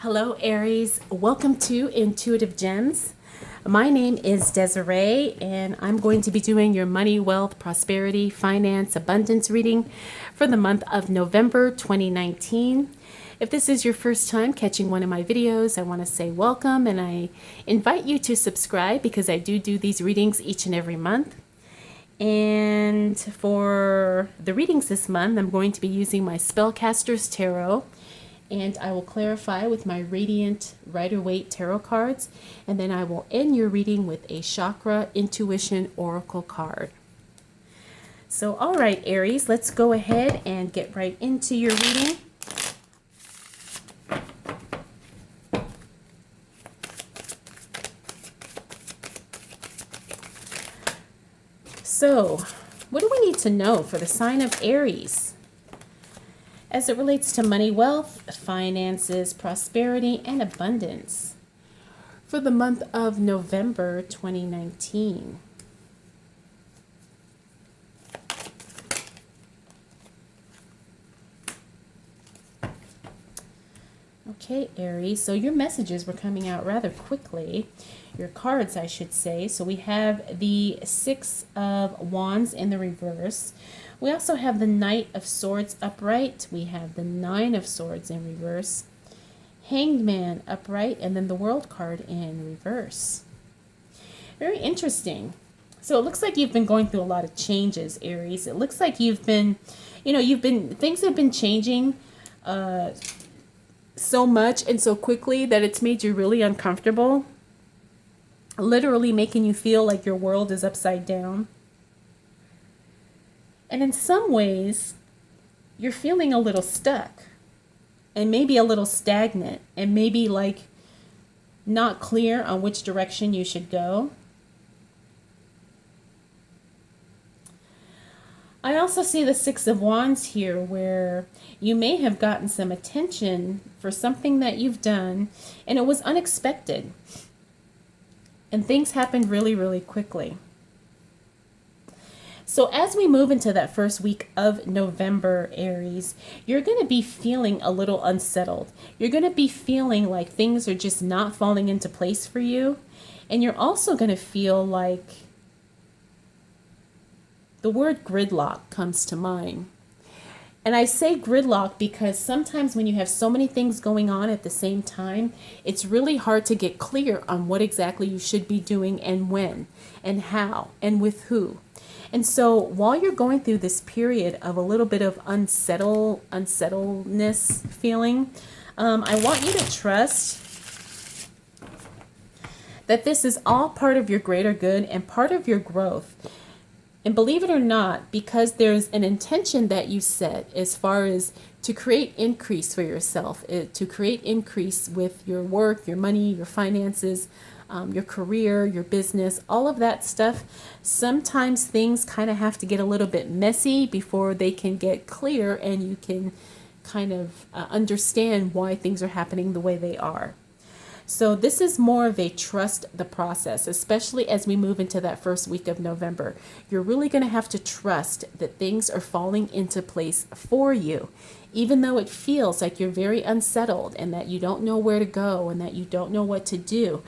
Hello, Aries. Welcome to Intuitive Gems. My name is Desiree, and I'm going to be doing your money, wealth, prosperity, finance, abundance reading for the month of November 2019. If this is your first time catching one of my videos, I want to say welcome, and I invite you to subscribe because I do these readings each and every month. And for the readings this month, I'm going to be using my Spellcaster's Tarot. And I will clarify with my Radiant Rider-Waite Tarot cards. And then I will end your reading with a Chakra Intuition Oracle card. So, all right, Aries, let's go ahead and get right into your reading. So, what do we need to know for the sign of Aries as it relates to money, wealth, finances, prosperity, and abundance for the month of November 2019? Okay, Aries, so your messages were coming out rather quickly. Your cards, I should say. So we have the Six of Wands in the reverse. We also have the Knight of Swords upright. We have the Nine of Swords in reverse. Hanged Man upright, and then the World card in reverse. Very interesting. So it looks like you've been going through a lot of changes, Aries. It looks like things have been changing so much and so quickly that it's made you really uncomfortable. Literally making you feel like your world is upside down. And in some ways, you're feeling a little stuck and maybe a little stagnant and maybe like not clear on which direction you should go. I also see the Six of Wands here where you may have gotten some attention for something that you've done and it was unexpected. And things happened really, really quickly. So as we move into that first week of November, Aries, you're going to be feeling a little unsettled. You're going to be feeling like things are just not falling into place for you. And you're also going to feel like the word gridlock comes to mind. And I say gridlock because sometimes when you have so many things going on at the same time, it's really hard to get clear on what exactly you should be doing and when and how and with who. And so while you're going through this period of a little bit of unsettledness feeling, I want you to trust that this is all part of your greater good and part of your growth. And believe it or not, because there's an intention that you set as far as to create increase for yourself, to create increase with your work, your money, your finances, your career, your business, all of that stuff. Sometimes things kind of have to get a little bit messy before they can get clear and you can kind of understand why things are happening the way they are. So this is more of a trust the process, especially as we move into that first week of November. You're really going to have to trust that things are falling into place for you, even though it feels like you're very unsettled and that you don't know where to go and that you don't know what to do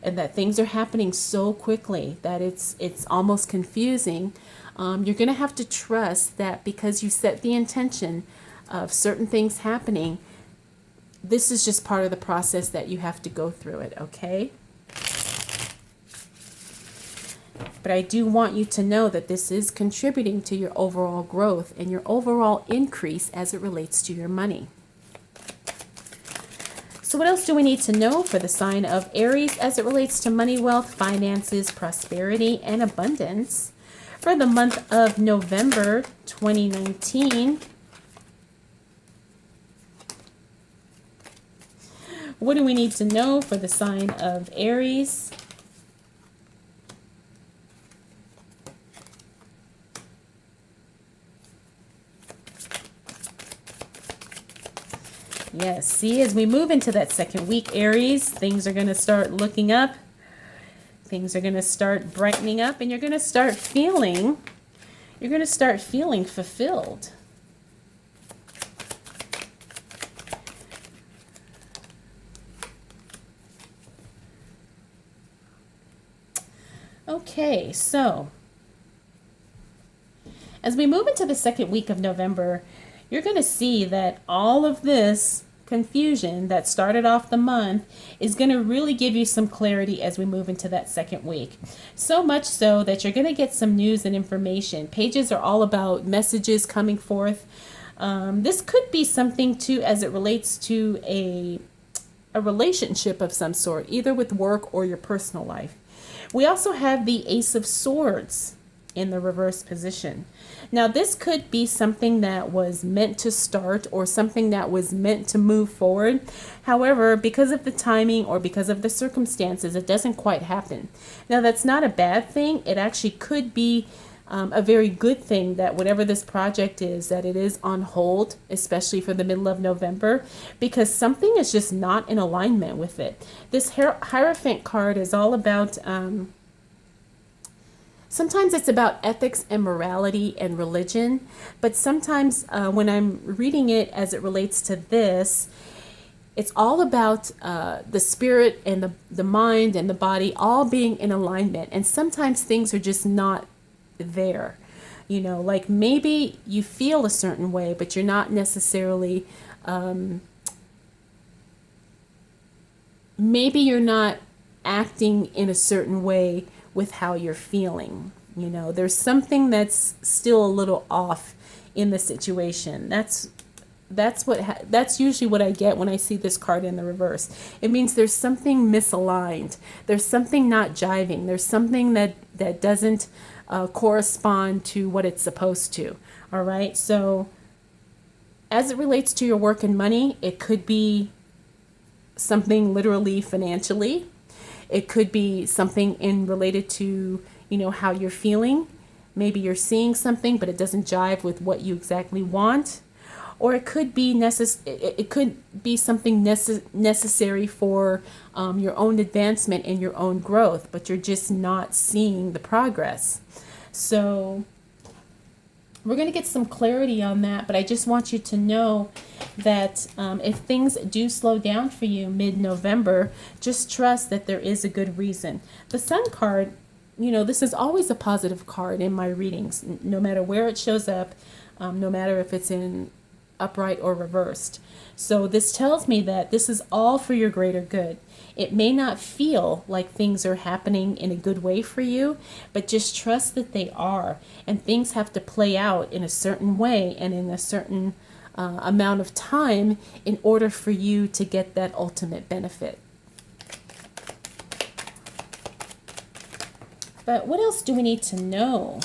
and that things are happening so quickly that it's almost confusing. You're going to have to trust that because you set the intention of certain things happening, this is just part of the process that you have to go through it, okay? But I do want you to know that this is contributing to your overall growth and your overall increase as it relates to your money. So what else do we need to know for the sign of Aries as it relates to money, wealth, finances, prosperity, and abundance for the month of November 2019? What do we need to know for the sign of Aries? Yes, see, as we move into that second week, Aries, things are going to start looking up. Things are going to start brightening up, and you're going to start feeling fulfilled. Okay, so as we move into the second week of November, you're going to see that all of this confusion that started off the month is going to really give you some clarity as we move into that second week. So much so that you're going to get some news and information. Pages are all about messages coming forth. This could be something too as it relates to a relationship of some sort, either with work or your personal life. We also have the Ace of Swords in the reverse position. Now, this could be something that was meant to start or something that was meant to move forward. However, because of the timing or because of the circumstances, it doesn't quite happen. Now, that's not a bad thing. It actually could be a very good thing that whatever this project is, that it is on hold, especially for the middle of November, because something is just not in alignment with it. This Hierophant card is all about, sometimes it's about ethics and morality and religion, but sometimes when I'm reading it as it relates to this, it's all about the spirit and the mind and the body all being in alignment. And sometimes things are just not there, like maybe you feel a certain way, but you're not necessarily maybe you're not acting in a certain way with how you're feeling. There's something that's still a little off in the situation. That's usually what I get when I see this card in the reverse. It means there's something misaligned. There's something not jiving. There's something that doesn't correspond to what it's supposed to. All right. So as it relates to your work and money, it could be something literally financially. It could be something related to, how you're feeling. Maybe you're seeing something, but it doesn't jive with what you exactly want. Or it could be something necessary for your own advancement and your own growth, but you're just not seeing the progress. So we're going to get some clarity on that, but I just want you to know that if things do slow down for you mid-November, just trust that there is a good reason. The Sun card, this is always a positive card in my readings, no matter where it shows up, no matter if it's in upright or reversed. So this tells me that this is all for your greater good. It may not feel like things are happening in a good way for you, but just trust that they are. And things have to play out in a certain way and in a certain amount of time in order for you to get that ultimate benefit. But what else do we need to know?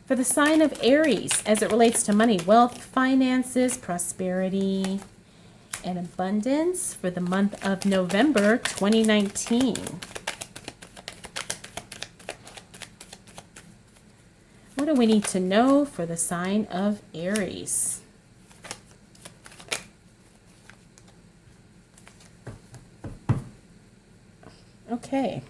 For the sign of Aries, as it relates to money, wealth, finances, prosperity, and abundance for the month of November 2019. What do we need to know for the sign of Aries? Okay.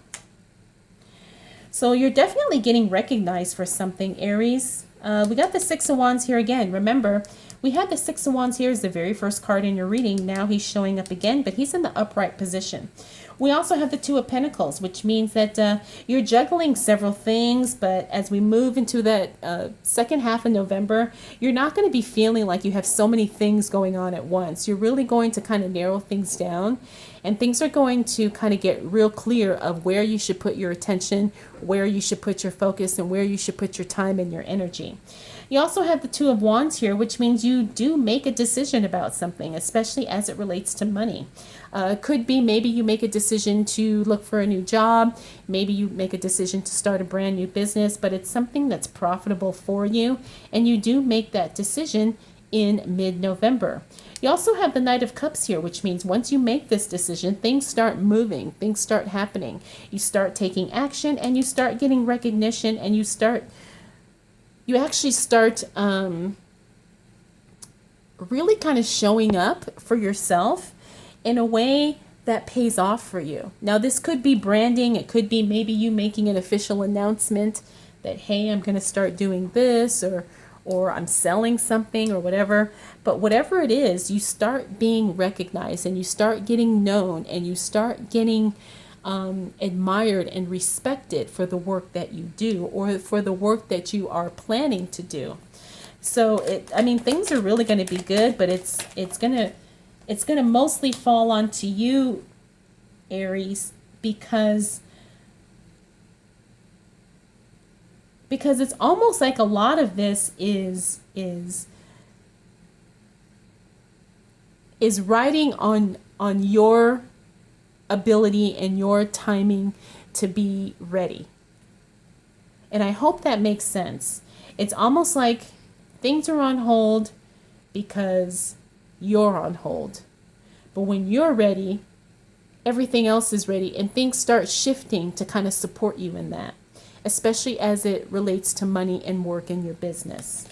So you're definitely getting recognized for something, Aries. We got the Six of Wands here again. Remember, we had the Six of Wands here as the very first card in your reading. Now he's showing up again, but he's in the upright position. We also have the Two of Pentacles, which means that you're juggling several things, but as we move into that second half of November, you're not going to be feeling like you have so many things going on at once. You're really going to kind of narrow things down, and things are going to kind of get real clear of where you should put your attention, where you should put your focus, and where you should put your time and your energy. You also have the Two of Wands here, which means you do make a decision about something, especially as it relates to money. It could be maybe you make a decision to look for a new job. Maybe you make a decision to start a brand new business, but it's something that's profitable for you, and you do make that decision in mid-November. You also have the Knight of Cups here, which means once you make this decision, things start moving, things start happening. You start taking action, and you start getting recognition, and you actually start really kind of showing up for yourself in a way that pays off for you. Now, this could be branding. It could be maybe you making an official announcement that, hey, I'm going to start doing this, or I'm selling something or whatever. But whatever it is, you start being recognized, and you start getting known, and you start getting admired and respected for the work that you do or for the work that you are planning to do. So I mean, things are really going to be good, but it's going to mostly fall onto you, Aries, because it's almost like a lot of this is riding on your ability and your timing to be ready. And I hope that makes sense. It's almost like things are on hold because you're on hold. But when you're ready, everything else is ready, and things start shifting to kind of support you in that, especially as it relates to money and work in your business.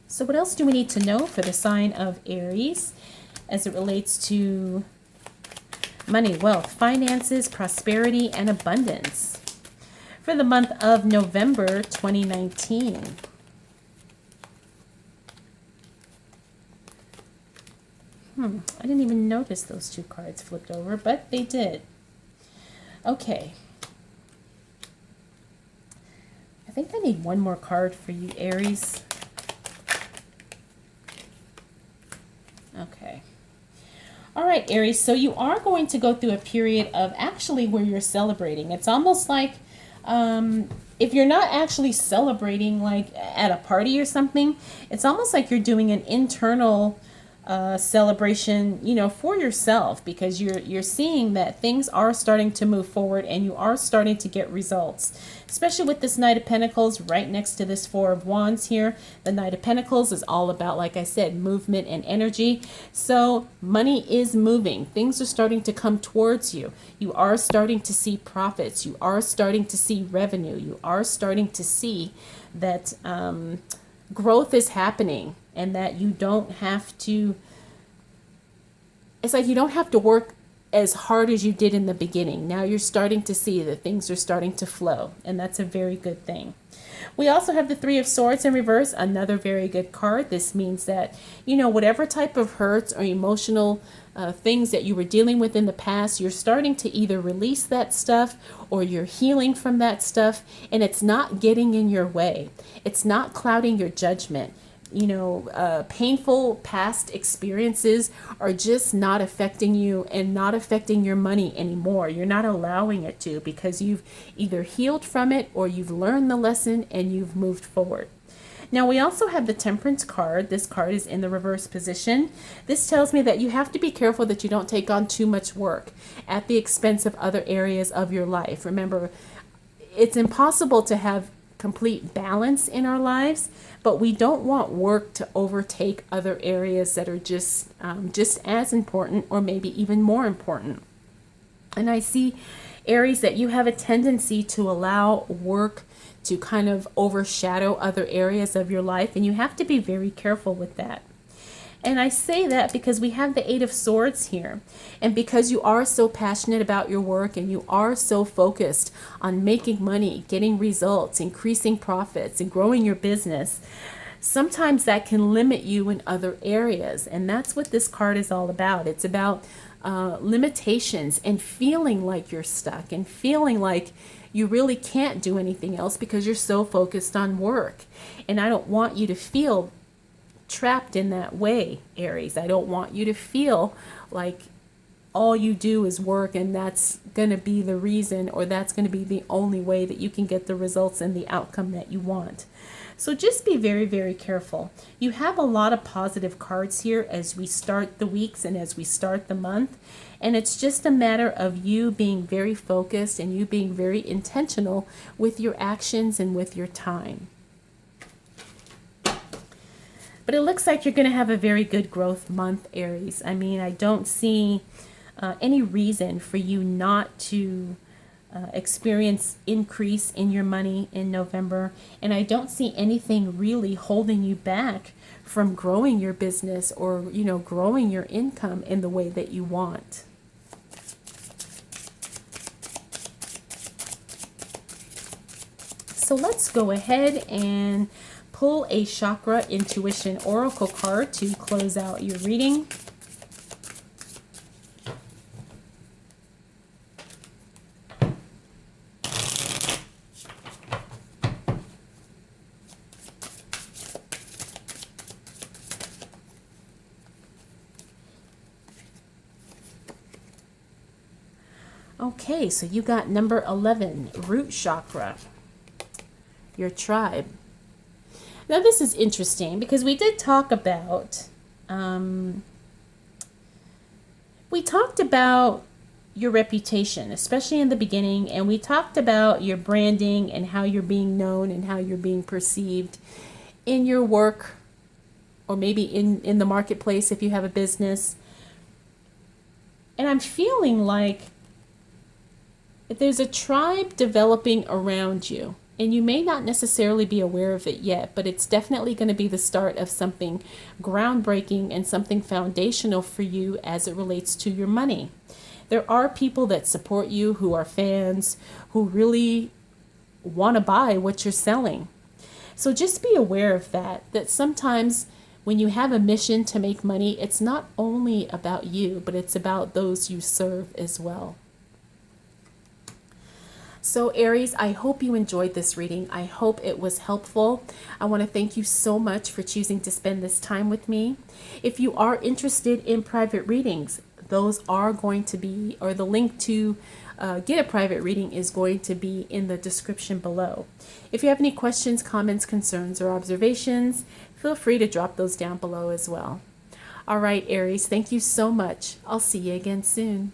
So what else do we need to know for the sign of Aries as it relates to money, wealth, finances, prosperity, and abundance for the month of November 2019? I didn't even notice those two cards flipped over, but they did. Okay. I think I need one more card for you, Aries. Okay. All right, Aries, so you are going to go through a period of actually where you're celebrating. It's almost like if you're not actually celebrating like at a party or something, it's almost like you're doing an internal celebration, you know, for yourself, because you're seeing that things are starting to move forward and you are starting to get results, especially with this Knight of Pentacles right next to this Four of Wands here. The Knight of Pentacles is all about, like I said, movement and energy. So money is moving. Things are starting to come towards you. You are starting to see profits. You are starting to see revenue. You are starting to see that growth is happening, and that you don't have to, it's like you don't have to work as hard as you did in the beginning. Now you're starting to see that things are starting to flow, and that's a very good thing. We also have the Three of Swords in reverse, another very good card. This means that, you know, whatever type of hurts or emotional things that you were dealing with in the past, you're starting to either release that stuff or you're healing from that stuff, and it's not getting in your way. It's not clouding your judgment. You know, painful past experiences are just not affecting you and not affecting your money anymore. You're not allowing it to, because you've either healed from it or you've learned the lesson and you've moved forward. Now, we also have the Temperance card. This card is in the reverse position. This tells me that you have to be careful that you don't take on too much work at the expense of other areas of your life. Remember, it's impossible to have complete balance in our lives, but we don't want work to overtake other areas that are just as important, or maybe even more important. And I see, Aries, that you have a tendency to allow work to kind of overshadow other areas of your life, and you have to be very careful with that. And I say that because we have the Eight of Swords here. And because you are so passionate about your work and you are so focused on making money, getting results, increasing profits, and growing your business, sometimes that can limit you in other areas. And that's what this card is all about. It's about limitations and feeling like you're stuck and feeling like you really can't do anything else because you're so focused on work. And I don't want you to feel trapped in that way, Aries. I don't want you to feel like all you do is work and that's going to be the reason, or that's going to be the only way that you can get the results and the outcome that you want. So just be very, very careful. You have a lot of positive cards here as we start the weeks and as we start the month. And it's just a matter of you being very focused and you being very intentional with your actions and with your time. But it looks like you're going to have a very good growth month, Aries. I mean, I don't see any reason for you not to experience increase in your money in November. And I don't see anything really holding you back from growing your business or, you know, growing your income in the way that you want. So let's go ahead and pull a chakra intuition oracle card to close out your reading. Okay, so you got number 11, root chakra, your tribe. Now this is interesting because we did talk about, your reputation, especially in the beginning, and we talked about your branding and how you're being known and how you're being perceived in your work, or maybe in the marketplace if you have a business. And I'm feeling like there's a tribe developing around you, and you may not necessarily be aware of it yet, but it's definitely going to be the start of something groundbreaking and something foundational for you as it relates to your money. There are people that support you, who are fans, who really want to buy what you're selling. So just be aware of that sometimes when you have a mission to make money, it's not only about you, but it's about those you serve as well. So Aries, I hope you enjoyed this reading. I hope it was helpful. I want to thank you so much for choosing to spend this time with me. If you are interested in private readings, those are going to be, or the link to get a private reading is going to be in the description below. If you have any questions, comments, concerns, or observations, feel free to drop those down below as well. All right, Aries, thank you so much. I'll see you again soon.